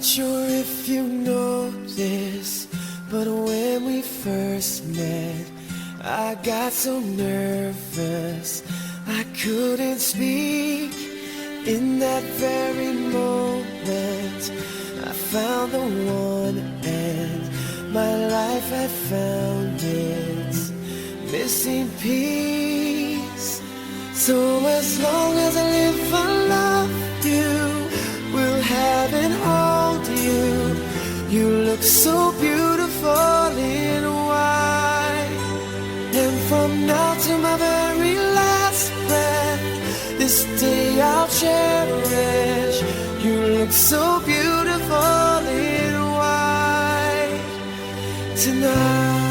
sure if you know this, but when we first met, I got so nervous I couldn't speak. In that very moment, I found the one, and my life had found its missing piece. So as long as I live, I love you, will have and hold you. You look so beautiful in white, and from now to my very last breath, this day I'll cherish. You look so beautiful in white tonight.